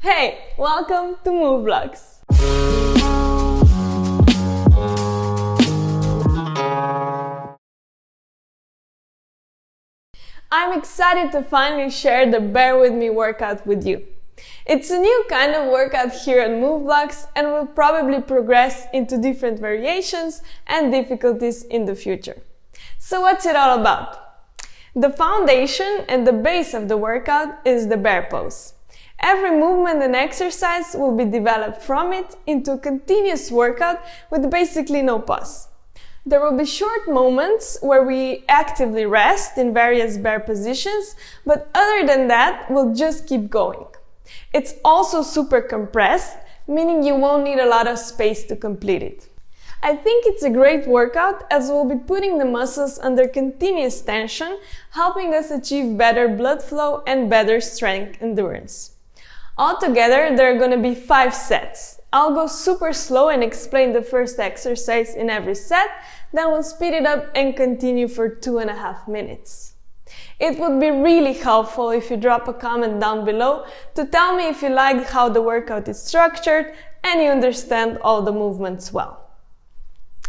Hey, welcome to Moveblocks! I'm excited to finally share the Bear With Me workout with you. It's a new kind of workout here at Moveblocks and will probably progress into different variations and difficulties in the future. So what's it all about? The foundation and the base of the workout is the bear pose. Every movement and exercise will be developed from it into a continuous workout with basically no pause. There will be short moments where we actively rest in various bear positions, but other than that, we'll just keep going. It's also super compressed, meaning you won't need a lot of space to complete it. I think it's a great workout as we'll be putting the muscles under continuous tension, helping us achieve better blood flow and better strength endurance. Altogether, there are going to be 5 sets. I'll go super slow and explain the first exercise in every set, then we'll speed it up and continue for 2.5 minutes. It would be really helpful if you drop a comment down below to tell me if you like how the workout is structured and you understand all the movements well.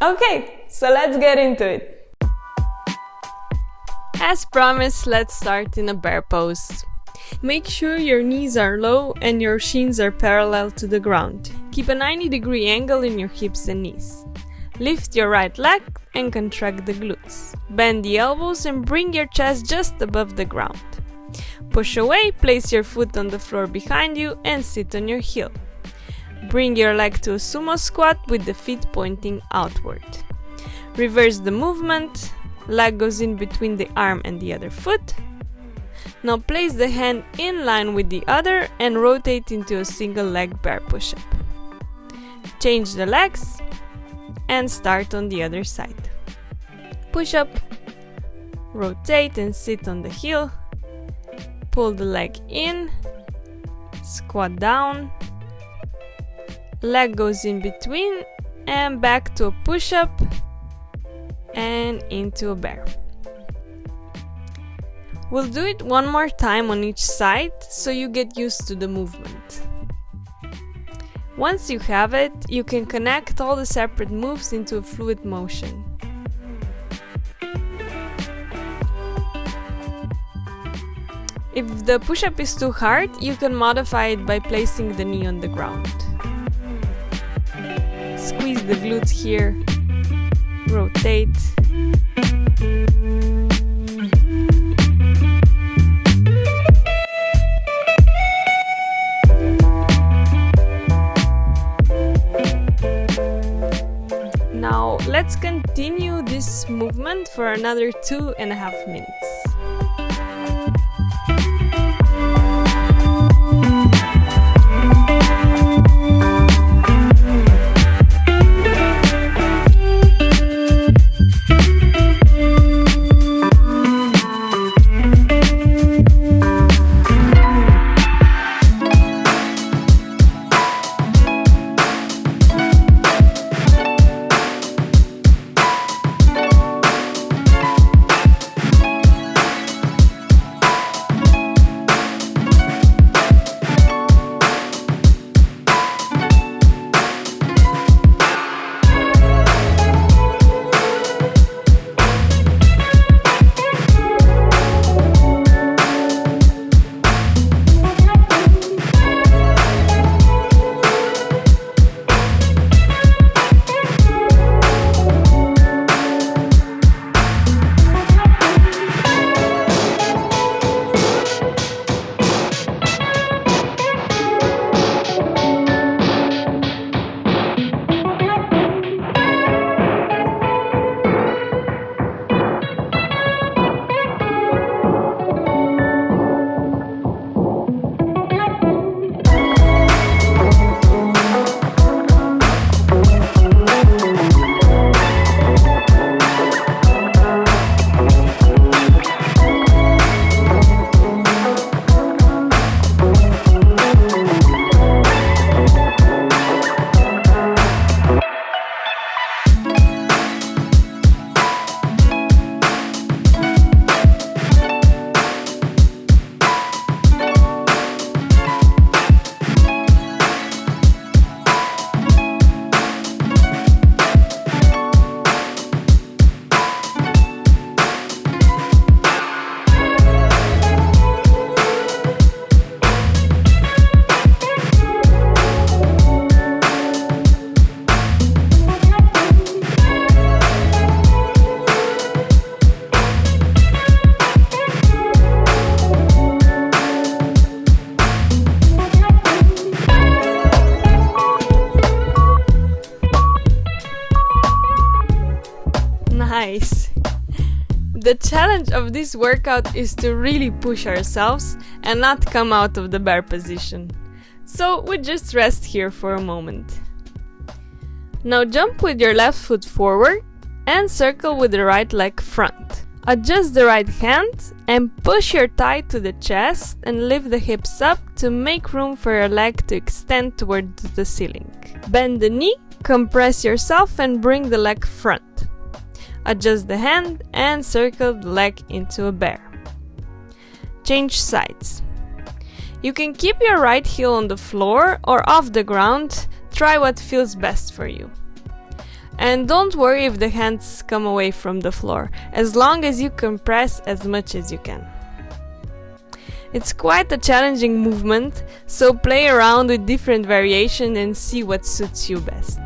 Okay, so let's get into it. As promised, let's start in a bear pose. Make sure your knees are low and your shins are parallel to the ground. Keep a 90-degree angle in your hips and knees. Lift your right leg and contract the glutes. Bend the elbows and bring your chest just above the ground. Push away, place your foot on the floor behind you and sit on your heel. Bring your leg to a sumo squat with the feet pointing outward. Reverse the movement. Leg goes in between the arm and the other foot. Now place the hand in line with the other and rotate into a single leg bear push-up. Change the legs and start on the other side. Push up, rotate and sit on the heel. Pull the leg in, squat down. Leg goes in between and back to a push-up and into a bear. We'll do it one more time on each side so you get used to the movement. Once you have it, you can connect all the separate moves into a fluid motion. If the push-up is too hard, you can modify it by placing the knee on the ground. Squeeze the glutes here, rotate. Now let's continue this movement for another 2.5 minutes. Nice! The challenge of this workout is to really push ourselves and not come out of the bear position. So we just rest here for a moment. Now jump with your left foot forward and circle with the right leg front. Adjust the right hand and push your thigh to the chest and lift the hips up to make room for your leg to extend towards the ceiling. Bend the knee, compress yourself and bring the leg front. Adjust the hand and circle the leg into a bear. Change sides. You can keep your right heel on the floor or off the ground. Try what feels best for you. And don't worry if the hands come away from the floor, as long as you compress as much as you can. It's quite a challenging movement, so play around with different variations and see what suits you best.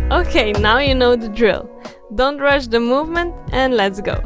Okay, now you know the drill. Don't rush the movement and let's go.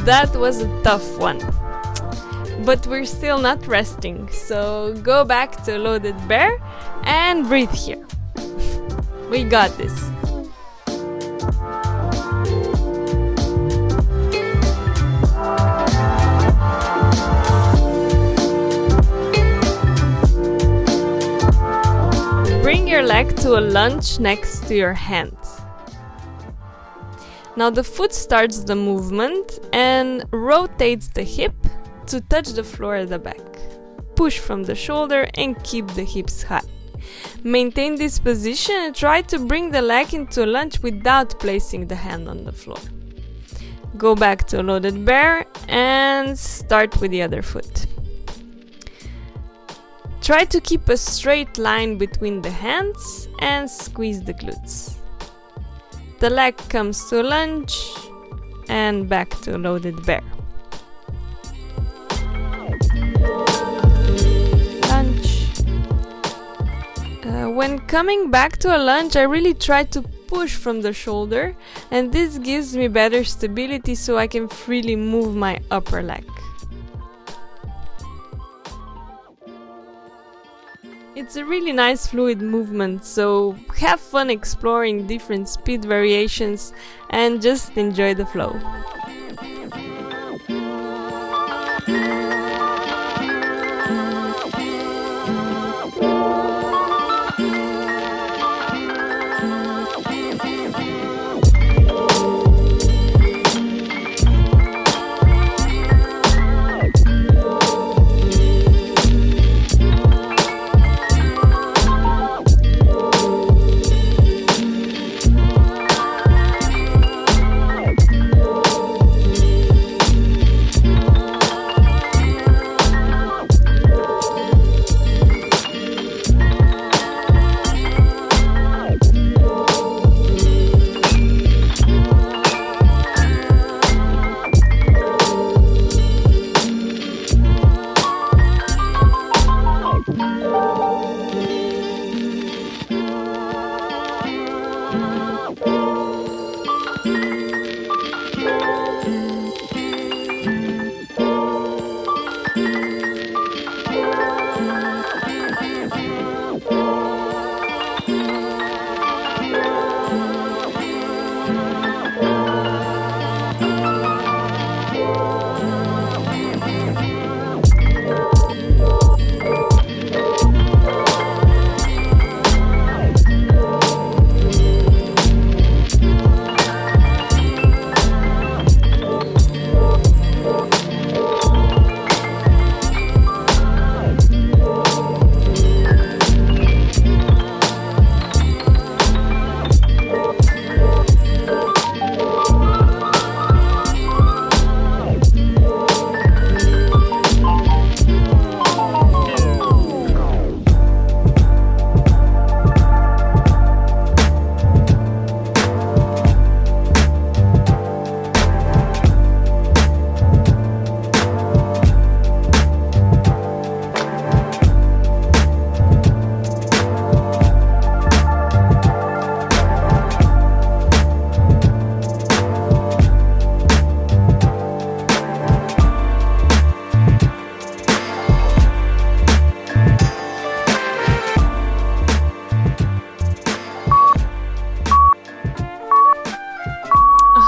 That was a tough one. But we're still not resting, so go back to loaded bear and breathe here. We got this. Bring your leg to a lunge next to your hand. Now the foot starts the movement and rotates the hip to touch the floor at the back. Push from the shoulder and keep the hips high. Maintain this position and try to bring the leg into a lunge without placing the hand on the floor. Go back to loaded bear and start with the other foot. Try to keep a straight line between the hands and squeeze the glutes. The leg comes to lunge and back to loaded bear. Lunge. When coming back to a lunge, I really try to push from the shoulder, and this gives me better stability so I can freely move my upper leg. It's a really nice fluid movement, so have fun exploring different speed variations and just enjoy the flow.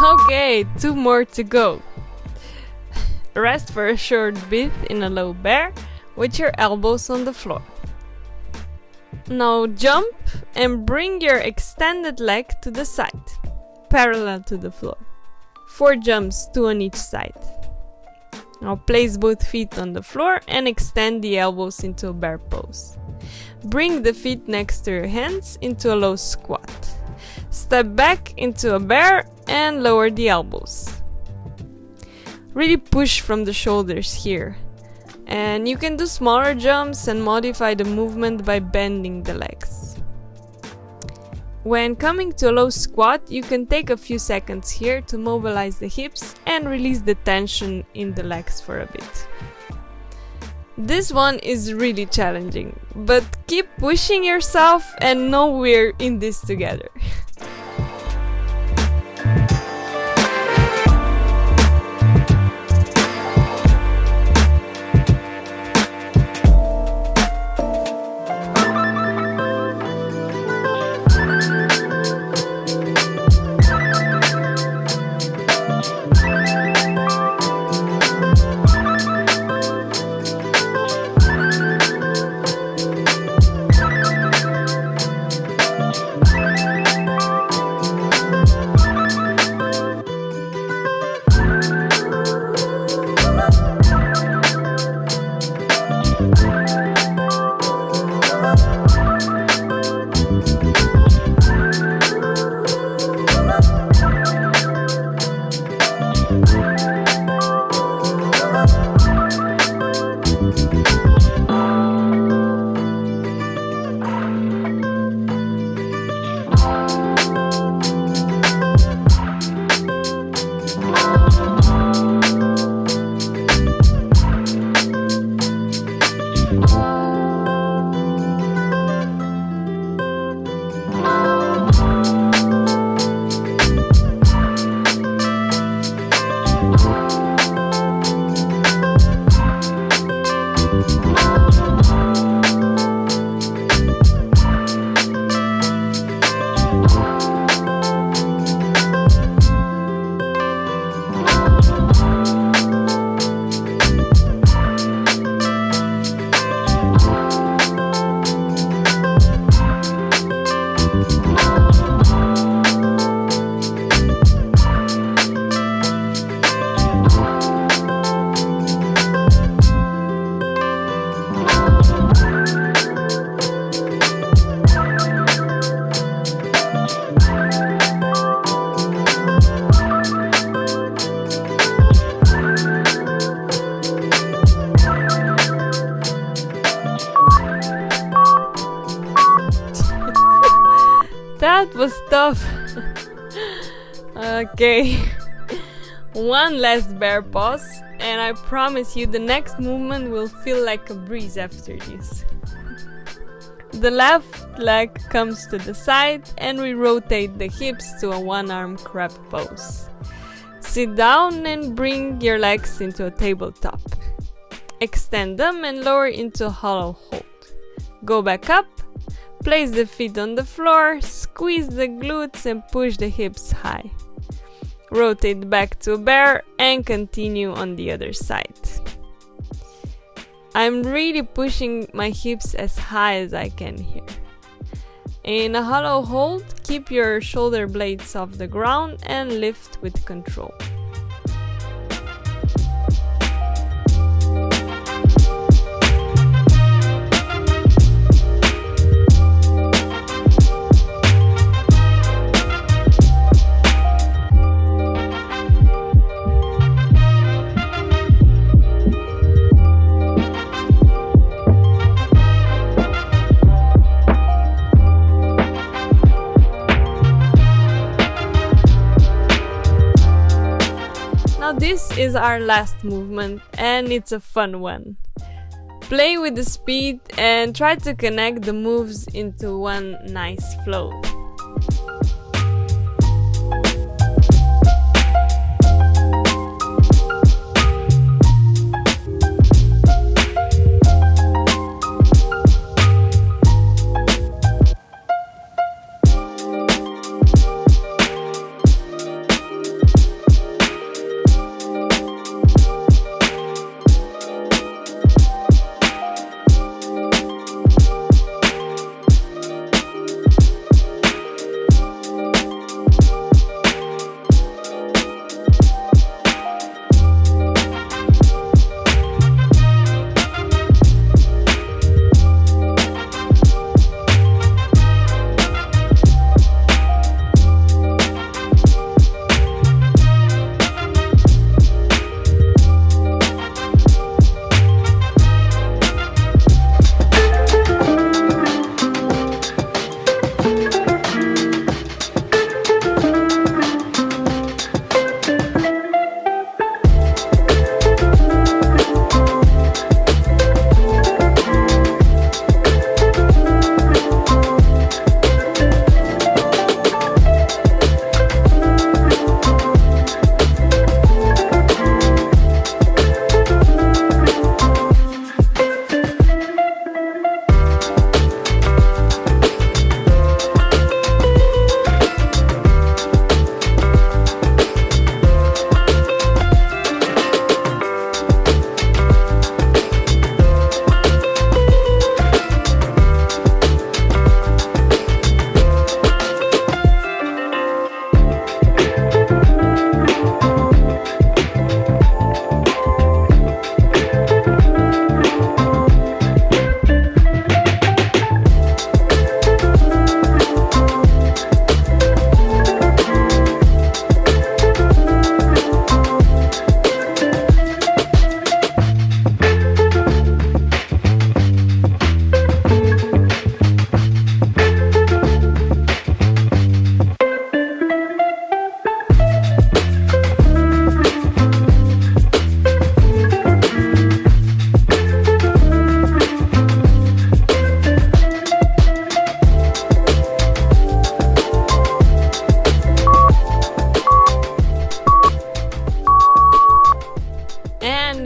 Okay, 2 more to go. Rest for a short bit in a low bear with your elbows on the floor. Now jump and bring your extended leg to the side, parallel to the floor. 4 jumps, 2 on each side. Now place both feet on the floor and extend the elbows into a bear pose. Bring the feet next to your hands into a low squat. Step back into a bear and lower the elbows. Really push from the shoulders here. And you can do smaller jumps and modify the movement by bending the legs. When coming to a low squat, you can take a few seconds here to mobilize the hips and release the tension in the legs for a bit. This one is really challenging, but keep pushing yourself and know we're in this together. was tough. Okay. One last bear pose, and I promise you the next movement will feel like a breeze after this. The left leg comes to the side and we rotate the hips to a one-arm crab pose. Sit down and bring your legs into a tabletop. Extend them and lower into a hollow hold. Go back up, place the feet on the floor, squeeze the glutes and push the hips high. Rotate back to a bear and continue on the other side. I'm really pushing my hips as high as I can here. In a hollow hold, keep your shoulder blades off the ground and lift with control. Now this is our last movement and it's a fun one. Play with the speed and try to connect the moves into one nice flow.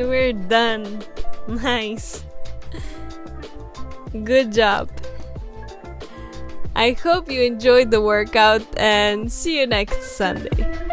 We're done. Nice. Good job. I hope you enjoyed the workout and see you next Sunday.